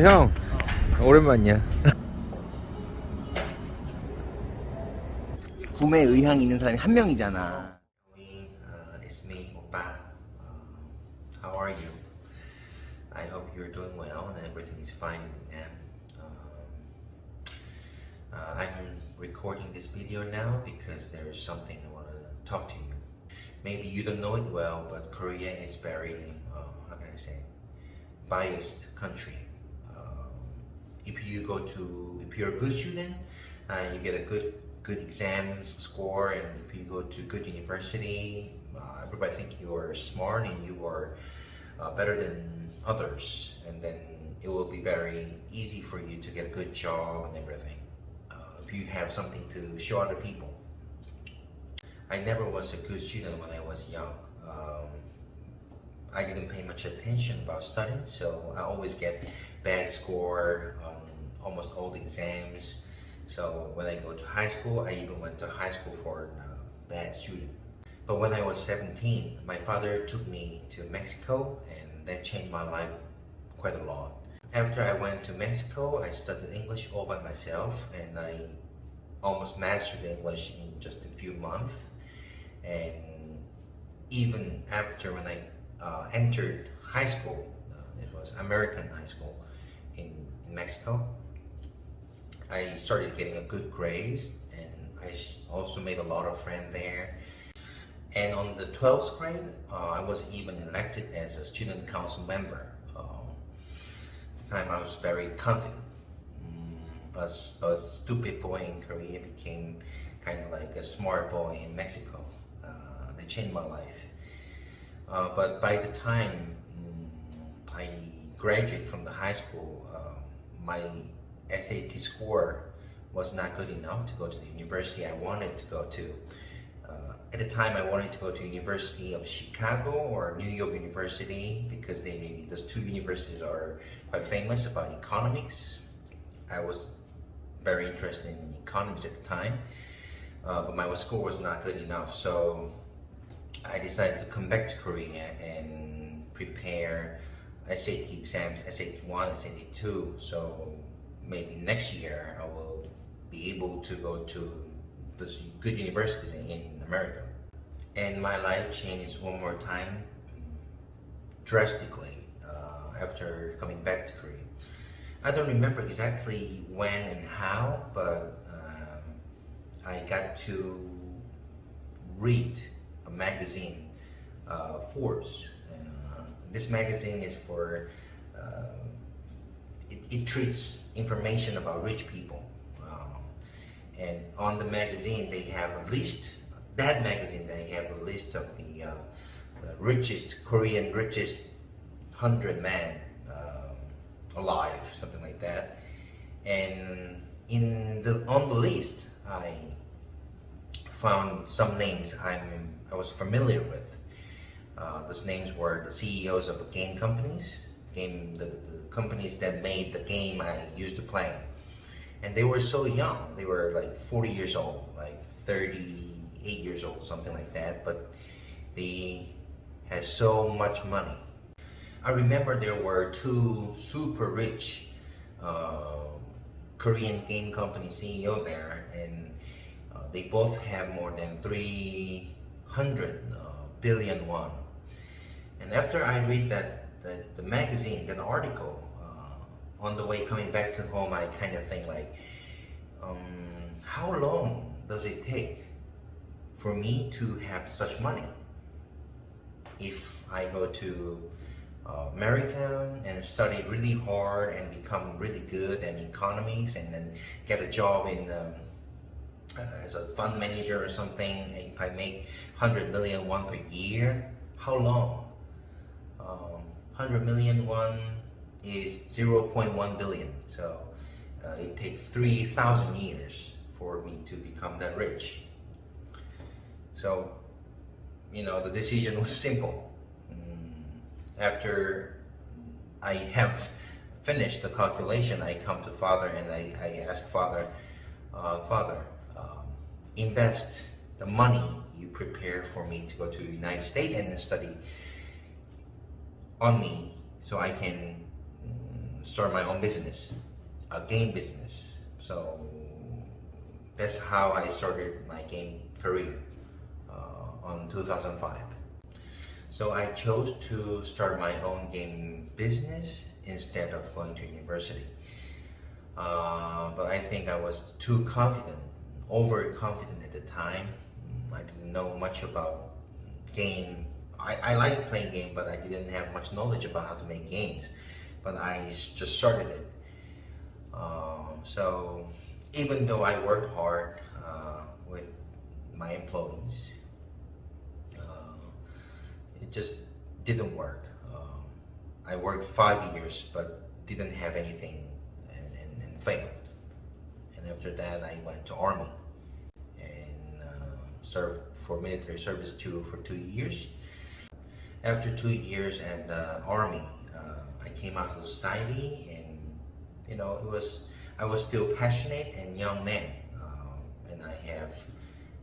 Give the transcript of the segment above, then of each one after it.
형, 오랜만이야. 구매 의향이 있는 사람이 한 명이잖아. It's me, Oppa. How are you? I hope you're doing well and everything is fine in Vietnam. I'm recording this video now because there is something I want to talk to you. Maybe you don't know it well, but Korea is very, how can I say, biased country. If you're a good student, you get a good exams score, and if you go to good university, everybody think you are smart and you are better than others, and then it will be very easy for you to get a good job and everything. If you have something to show other people. I never was a good student when I was young. I didn't pay much attention about studying, so I always get bad score on almost all the exams. So when I go to high school, I even went to high school for a bad student. But when I was 17, my father took me to Mexico, and that changed my life quite a lot. After I went to Mexico, I studied English all by myself, and I almost mastered English in just a few months. And even after when I entered high school, it was American high school in Mexico, I started getting a good grades, and I also made a lot of friends there. And on the 12th grade, I was even elected as a student council member. At the time I was very confident. A stupid boy in Korea became kind of like a smart boy in Mexico. They changed my life. But by the time I graduated from the high school, my SAT score was not good enough to go to the university I wanted to go to. At the time, I wanted to go to University of Chicago or New York University because those two universities are quite famous about economics. I was very interested in economics at the time, but my score was not good enough. So I decided to come back to Korea and prepare SAT exams, SAT 1, SAT 2. So maybe next year I will be able to go to this good universities in America. And my life changed one more time drastically after coming back to Korea. I don't remember exactly when and how, but I got to read a magazine, Forbes. This magazine is for it treats information about rich people, and on the magazine they have a list. That magazine, they have a list of the richest Korean richest 100 men alive, something like that. And on the list, I found some names I was familiar with. Those names were the CEOs of the game companies, the companies that made the game I used to play. And they were so young. They were like 40 years old, like 38 years old, something like that. But they had so much money. I remember there were two super rich Korean game company CEO there, and they both have more than 300 billion won. And after I read the magazine, that article, on the way coming back to home, I kind of think like, how long does it take for me to have such money? If I go to America and study really hard and become really good in economics, and then get a job in as a fund manager or something, if I make 100 million won per year, how long? 100 million won is 0.1 billion, so it takes 3,000 years for me to become that rich. So, the decision was simple. After I have finished the calculation, I come to father and I ask father, Father, invest the money you prepare for me to go to the United States and study on me, so I can start my own business, a game business. So that's how I started my game career on 2005. So I chose to start my own game business instead of going to university. But I think I was too confident, overconfident at the time. I didn't know much about game. I liked playing game, but I didn't have much knowledge about how to make games. But I just started it. So even though I worked hard with my employees, it just didn't work. I worked 5 years, but didn't have anything and failed. And after that, I went to Army and served for military service for 2 years. After 2 years at the Army, I came out to society, and I was still passionate and young man, and I have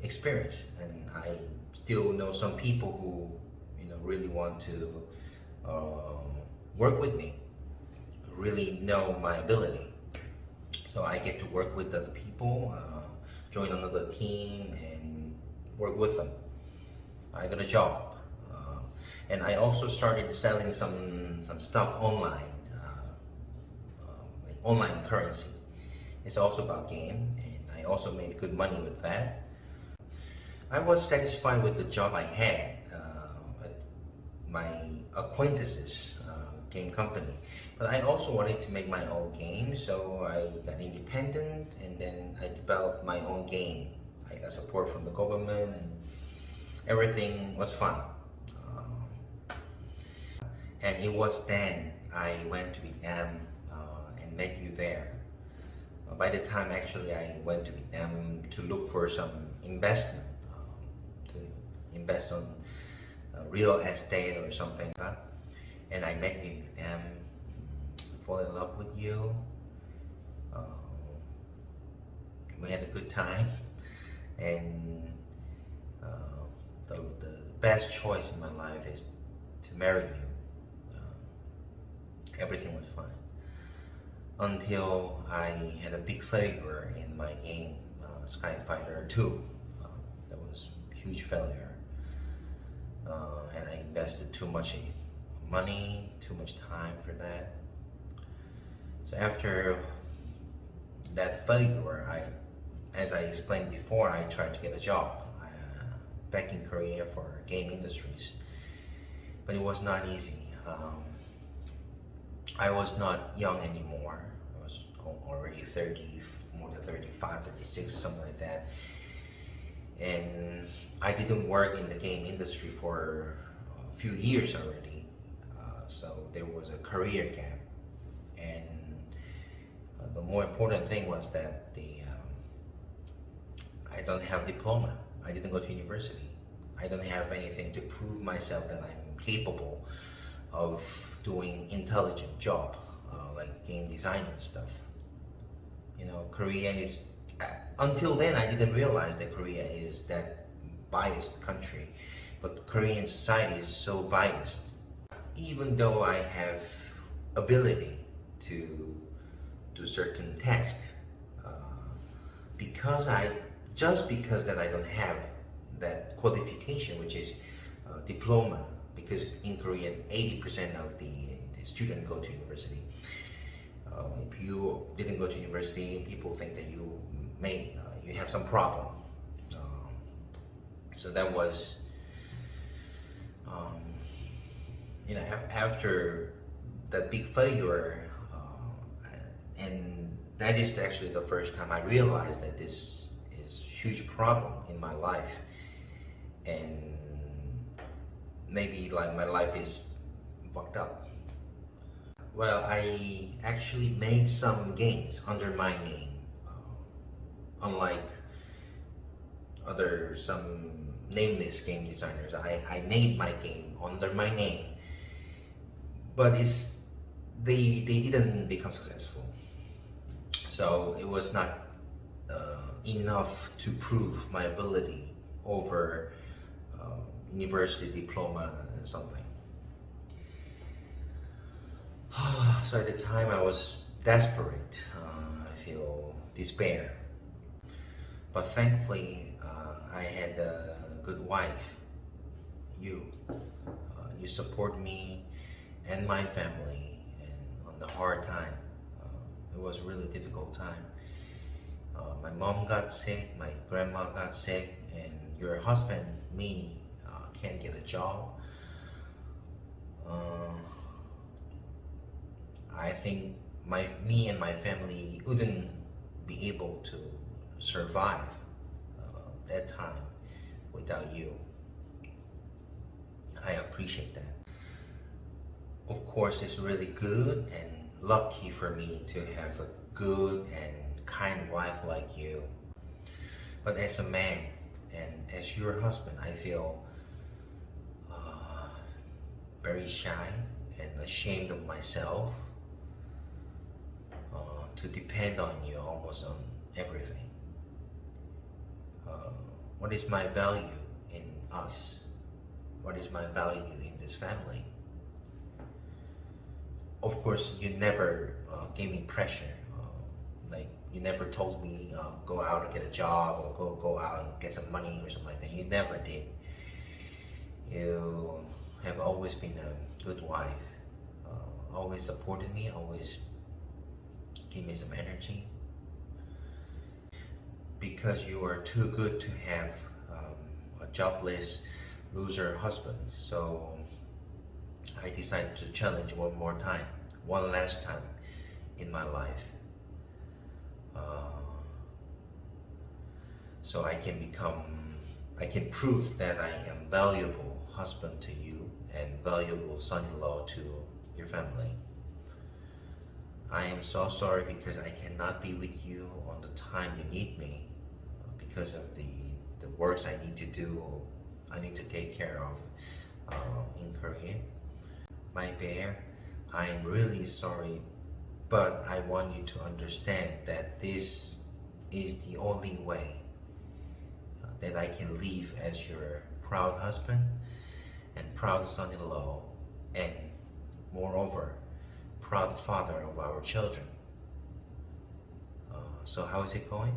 experience, and I still know some people who really want to work with me, really know my ability. So I get to work with other people, join another team, and work with them. I got a job, and I also started selling some stuff online, like online currency. It's also about game, and I also made good money with that. I was satisfied with the job I had at my acquaintances game company, but I also wanted to make my own game, so I got independent, and then I developed my own game. I got support from the government, and everything was fine. And it was then I went to Vietnam and met you there. By the time actually I went to Vietnam to look for some investment, to invest on real estate or something, and I met you in Vietnam, fall in love with you. We had a good time, and the best choice in my life is to marry you. Everything was fine until I had a big failure in my game, Skyfighter 2. That was a huge failure, and I invested too much money, too much time for that. So after that failure, as I explained before, I tried to get a job back in Korea for game industries, but it was not easy. I was not young anymore. I was already 30, more than 35, 36, something like that. And I didn't work in the game industry for a few years already. So there was a career gap. And the more important thing was that I don't have diploma. I didn't go to university. I don't have anything to prove myself that I'm capable of doing intelligent job, like game design and stuff. Korea is, until then I didn't realize that Korea is that biased country, but Korean society is so biased. Even though I have ability to do certain tasks, because that I don't have that qualification, which is diploma, because in Korea 80% of the students go to university. If you didn't go to university, people think that you have some problem. So that was, after that big failure, and that is actually the first time I realized that this is a huge problem in my life, and maybe like my life is fucked up. Well, I actually made some games under my name, unlike some nameless game designers. I made my game under my name, but they didn't become successful. So it was not enough to prove my ability over university diploma and something. So at the time I was desperate. I feel despair. But thankfully, I had a good wife. You. You support me and my family and on the hard time. It was a really difficult time. My mom got sick, my grandma got sick, and your husband, me, can't get a job. I think me and my family wouldn't be able to survive that time without you. I appreciate that. Of course, it's really good and lucky for me to have a good and kind wife like you. But as a man and as your husband, I feel very shy and ashamed of myself to depend on you almost on everything. What is my value in us? What is my value in this family? Of course, you never gave me pressure. Like you never told me go out and get a job or go out and get some money or something like that. You never did. You have always been a good wife. Always supported me. Always give me some energy. Because you are too good to have a jobless loser husband. So I decided to challenge one more time, one last time in my life. So I can prove that I am valuable husband to you and valuable son-in-law to your family. I am so sorry because I cannot be with you on the time you need me because of the works I need to do, I need to take care of in Korea. My bear, I am really sorry, but I want you to understand that this is the only way that I can live as your proud husband and proud son-in-law and moreover, proud father of our children. So how is it going?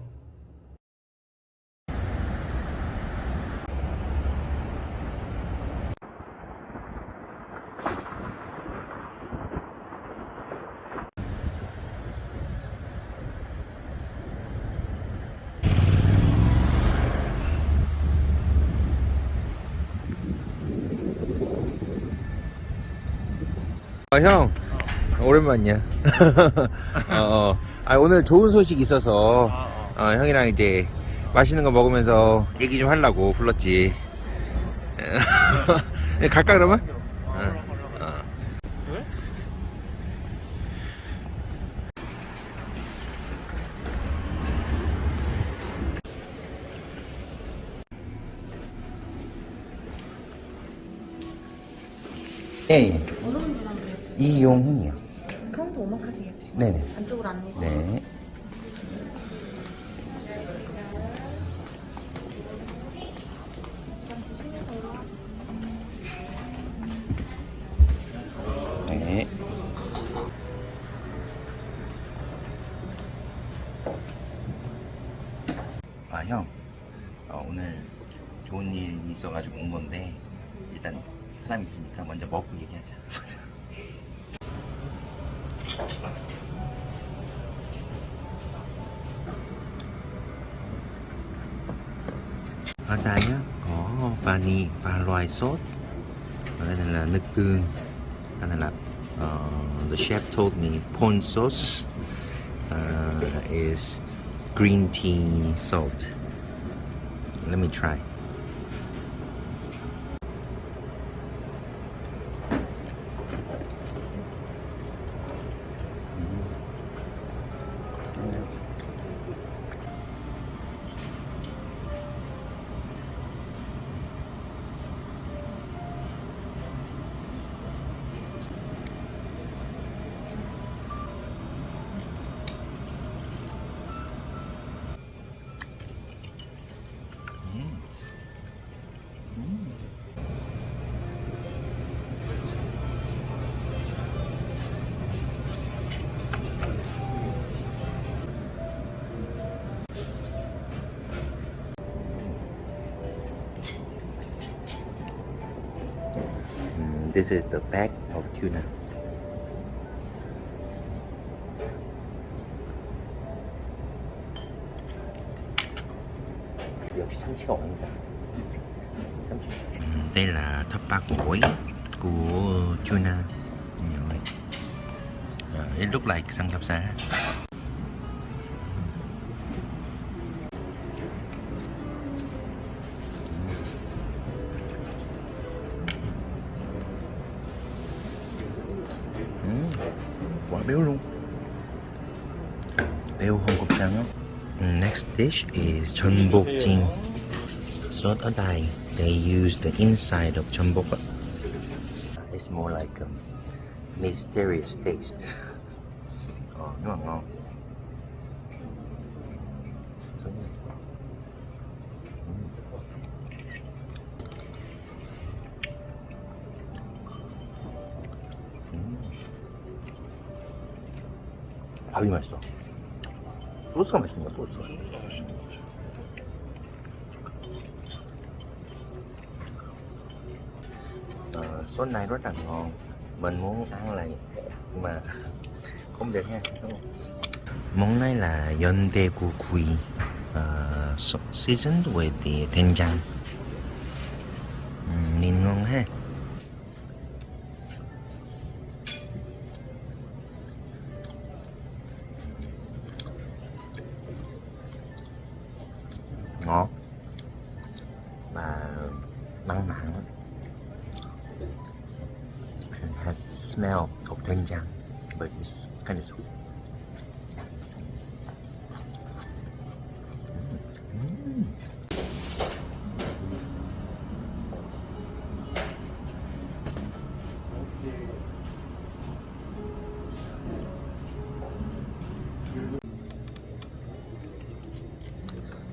형 오랜만이야. 오늘 좋은 소식 있어서 형이랑 이제 맛있는 거 먹으면서 얘기 좀 하려고 불렀지. 갈까 그러면? 왜? 예. 어느 분이랑 해주세요? 이용훈이요. 카운터 오마카세 해주시고 네네. 안쪽으로 안내. 네. 조심해서 올라와. 네. 형. 오늘 좋은 일 있어가지고 온 건데 일단 사람 있으니까 먼저 먹고 얘기하자. Ở đây á, có vani và loài sốt. Ở đây là nước tương. Cái này là the chef told me pon sauce is green tea salt. Let me try. this is the back of tuna. 역시 참치가 왕이다. 참치. Đây là thập bát gỏi của tuna. Rồi. It look like samgyeopsal. Quả béo luôn. Béo không cục răng. Next dish is jeonbokjim. Sốt ở Đài, they use the inside of jeonbok. It's more like a mysterious taste. Nhưng mà ngon. 밥이 맛있어. 소스가 맛있는 거야, 소스. Sốt này rất là ngon. Mình muốn ăn lại nhưng mà không được ha, đúng không? Món này là 연대구 구이, seasoned with the 된장. Nhìn ngon ha. Ngon mà mặn mặn. It has smell of 된장, but it's kind of sweet.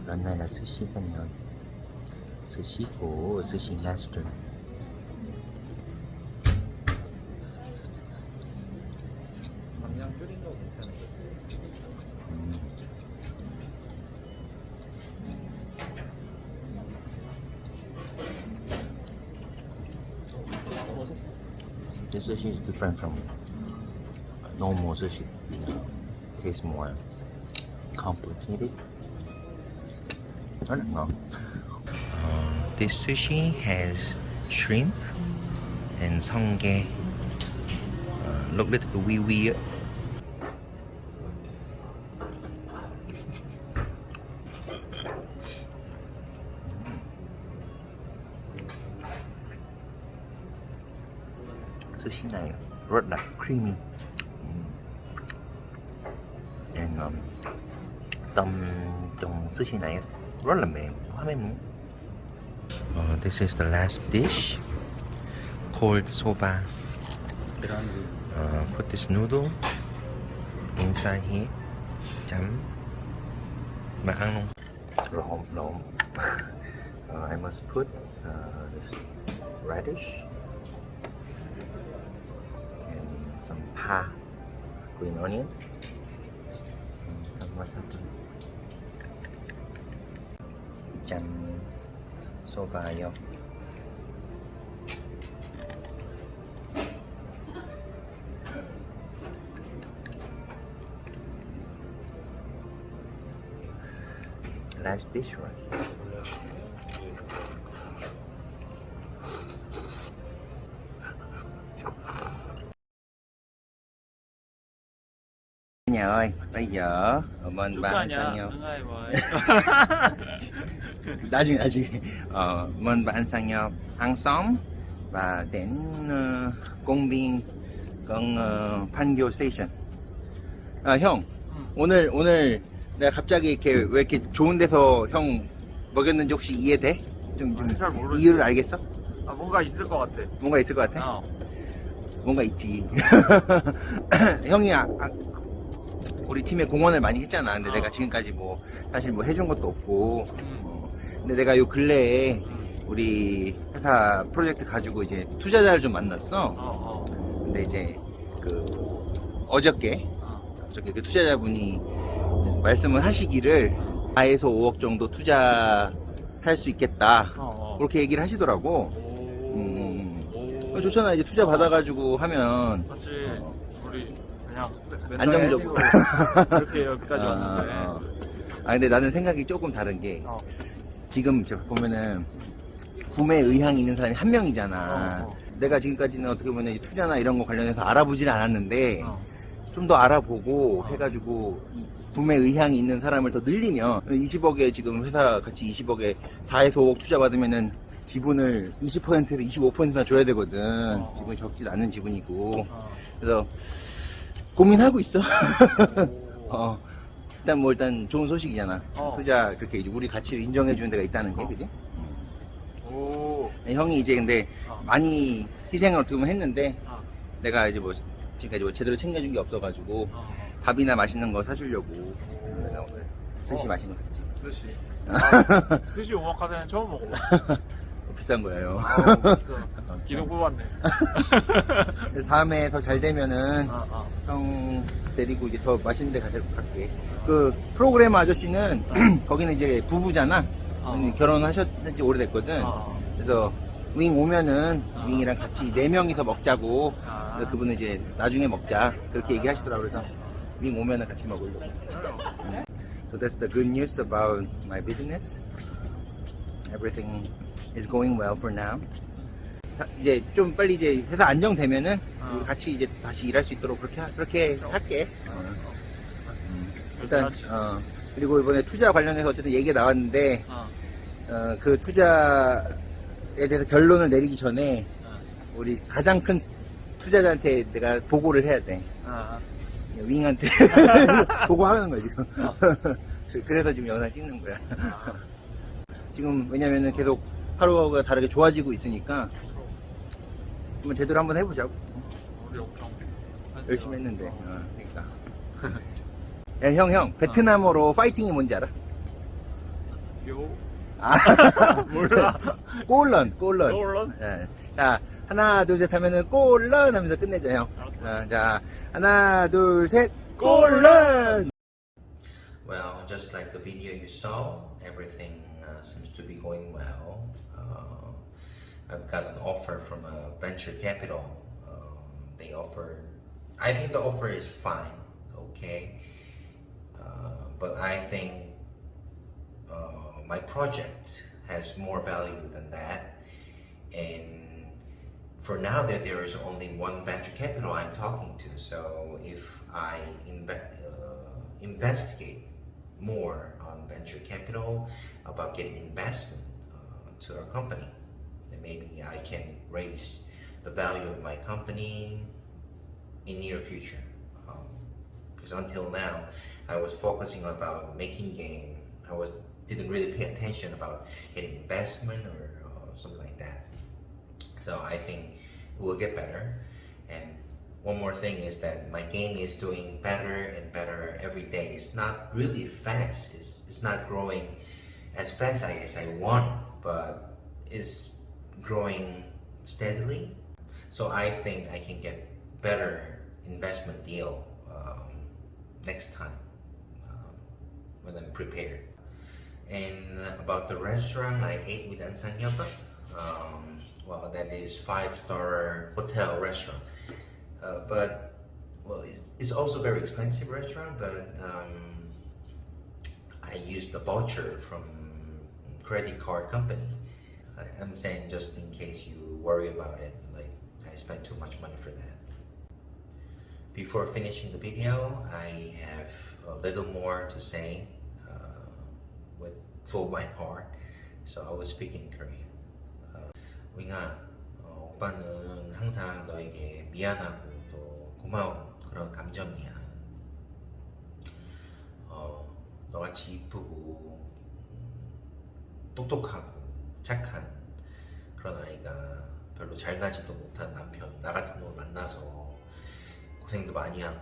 Lần này là sushi canh rồi. Sushi của Sushi Master. This sushi is different from normal sushi. Tastes more complicated. Rất là ngon. This sushi has shrimp and 성게. Look little wee wee. Sushi này rất là creamy. And tôm trong sushi này rất là mềm, quá mềm luôn. This is the last dish, cold soba. Put this noodle inside here. Chấm mà ăn luôn. Lộn. I must put this radish and some green onion, and some wasabi. Chan soba vô. Last dish, right? Nhà ơi, bây giờ mình bạn sang nhau. 나중에. mình bạn sang nhau hàng xóm và đến công viên gần 판교 스테이션. 형, 오늘 내가 갑자기 이렇게 왜 이렇게 좋은 데서 형 먹였는지 혹시 이해돼? 좀 잘 모르겠어. 이유를 알겠어? 뭔가 있을 것 같아. 뭔가 있을 것 같아? 어. 뭔가 있지. 형이 우리 팀에 공헌을 많이 했잖아. 근데 내가 지금까지 뭐 사실 뭐 해준 것도 없고. 근데 내가 요 근래에 우리 회사 프로젝트 가지고 이제 투자자를 좀 만났어. 근데 이제 그 어저께 그 투자자분이 말씀을 하시기를 4에서 5억 정도 투자할 수 있겠다. 그렇게 얘기를 하시더라고. 좋잖아. 이제 투자 받아가지고 하면. 사실 우리 그냥 안정적으로. 이렇게 여기까지 왔는데. 아, 근데 나는 생각이 조금 다른 게, 어. 지금 보면은, 구매 의향이 있는 사람이 한 명이잖아. 어. 내가 지금까지는 어떻게 보면 투자나 이런 거 관련해서 알아보질 않았는데, 어. 좀 더 알아보고 해가지고, 이 구매 의향이 있는 사람을 더 늘리면, 20억에 지금 회사 같이 20억에 4에서 5억 투자 받으면은, 지분을 20%를 25%나 줘야 되거든. 지분이 적지 않은 지분이고. 그래서, 고민하고 있어. 일단 좋은 소식이잖아. 투자 그렇게 이제 우리 가치를 인정해 주는 데가 있다는 게, 그지? 오. 형이 이제 근데 많이 희생을 어떻게 보면 했는데, 어. 내가 이제 지금까지 제대로 챙겨준 게 없어가지고, 밥이나 맛있는 거 사주려고, 내가 오늘 스시 맛있는 거 샀지. 스시. 스시 오마카세는 처음 먹어봐. 비싼 거예요. 기도 뽑았네. 그래서 다음에 더 잘 되면은, 형 데리고 이제 더 맛있는 데 갈게. 그 프로그래머 아저씨는 거기는 이제 부부잖아. 결혼하셨지 오래됐거든. 그래서 윙 오면은 윙이랑 같이 4명이서 먹자고. 그래서 그분은 이제 나중에 먹자 그렇게 얘기하시더라고. 그래서 윙 오면은 같이 먹으려고. So that's the good news about my business. Everything is going well for now. 이제 좀 빨리 이제 회사 안정되면은 우리 같이 이제 다시 일할 수 있도록 그렇게 할게. 일단 그리고 이번에 투자 관련해서 어쨌든 얘기가 나왔는데 그 투자에 대해서 결론을 내리기 전에 우리 가장 큰 투자자한테 내가 보고를 해야 돼. 윙한테 보고하는 거야 지금. 그래서 지금 영상 찍는 거야. 지금 왜냐면은 계속 하루가 다르게 좋아지고 있으니까 한번 제대로 한번 해보자고. 우리 엄청 열심히 했는데. 그러니까. 야, 형, 베트남어로 파이팅이 뭔지 알아? 요. 몰라. 꼴런. 꼴런? 예. 자, 하나, 둘, 셋 하면은 꼴런 하면서 끝내자, 형. 자, 하나, 둘, 셋, 꼴런! Well, just like the video you saw, everything seems to be going well. I've got an offer from a venture capital. They offer, I think the offer is fine, okay? But I think my project has more value than that. And for now, there is only one venture capital I'm talking to. So if I investigate more on venture capital about getting investment to our company, then maybe I can raise the value of my company in near future. Because until now, I was focusing about making game. Didn't really pay attention about getting investment or something like that. So I think it will get better. And one more thing is that my game is doing better and better every day. It's not really fast. It's not growing as fast as I want, but it's growing steadily. So I think I can get better investment deal next time when I'm prepared. And about the restaurant I ate with Ansangyeoba, well, that is 5-star hotel restaurant. But well, it's also very expensive restaurant. But I used the voucher from credit card company. I'm saying just in case you worry about it, like I spent too much money for that. Before finishing the video, I have a little more to say with full my heart. So I will speak in Korean. 윙아, 오빠는 항상 너에게 미안하고 또 고마운 그런 감정이야. 너같이 이쁘고 똑똑하고 착한 그런 아이가 별로 잘나지도 못한 남편, 나 같은 놈을 만나서 고생도 많이 하고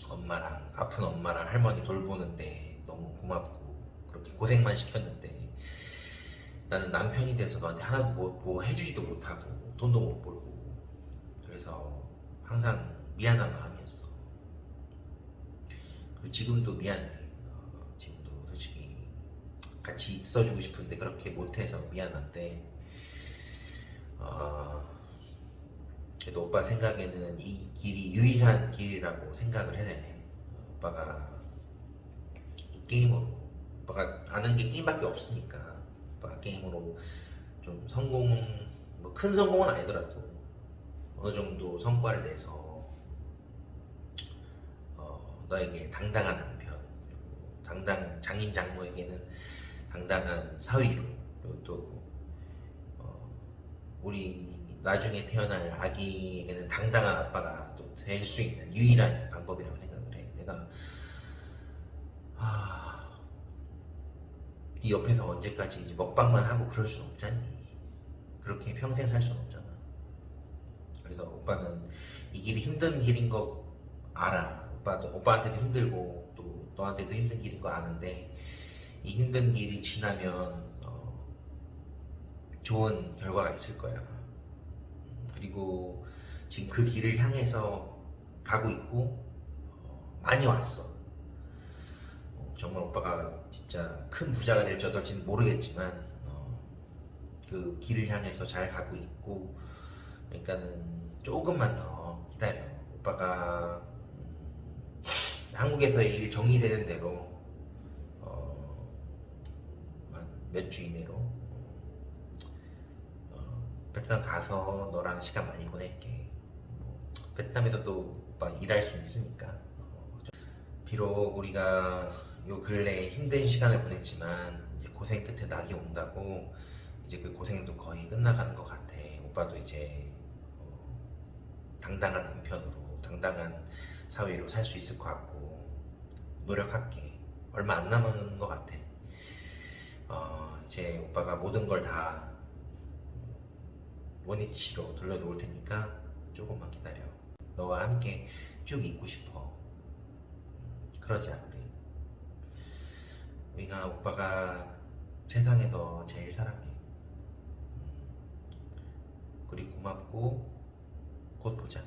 엄마랑 아픈 엄마랑 할머니 돌보는데 너무 고맙고 그렇게 고생만 시켰는데 나는 남편이 돼서 너한테 하나도 뭐 해주지도 못하고 돈도 못 벌고 그래서 항상 미안한 마음이었어. 그리고 지금도 미안해. 지금도 솔직히 같이 있어주고 싶은데 그렇게 못해서 미안한데 그래도 오빠 생각에는 이 길이 유일한 길이라고 생각을 해. 오빠가 이 게임으로, 오빠가 아는 게 게임밖에 없으니까 오빠가 게임으로 좀 성공, 뭐 큰 성공은 아니더라도 어느 정도 성과를 내서 너에게 당당한 남편, 그리고 장인 장모에게는 당당한 사위로, 그리고 또 우리 나중에 태어날 아기에게는 당당한 아빠가 또 될 수 있는 유일한 방법이라고 생각을 해. 내가 네 옆에서 언제까지 이제 먹방만 하고 그럴 순 없잖니. 그렇게 평생 살 순 없잖아. 그래서 오빠는 이 길이 힘든 길인 거 알아. 오빠한테도 힘들고 또 너한테도 힘든 길인 거 아는데, 이 힘든 길이 지나면 좋은 결과가 있을 거야. 그리고 지금 그 길을 향해서 가고 있고 많이 왔어. 정말 오빠가 진짜 큰 부자가 될지 어떨지는 모르겠지만 그 길을 향해서 잘 가고 있고, 그러니까는 조금만 더 기다려. 오빠가 한국에서의 일 정리되는 대로 몇 주 이내로 베트남 가서 너랑 시간 많이 보낼게. 베트남에서도 오빠 일할 수 있으니까. 비록 우리가 요 근래에 힘든 시간을 보냈지만 이제 고생 끝에 낙이 온다고, 이제 그 고생도 거의 끝나가는 것 같아. 오빠도 이제 당당한 남편으로, 당당한 사회로 살 수 있을 것 같고 노력할게. 얼마 안 남은 것 같아. 이제 오빠가 모든 걸 다 원위치로 돌려놓을 테니까 조금만 기다려. 너와 함께 쭉 있고 싶어. 그러자 우리. 우리가 오빠가 세상에서 제일 사랑해. 그리고 고맙고 곧 보자.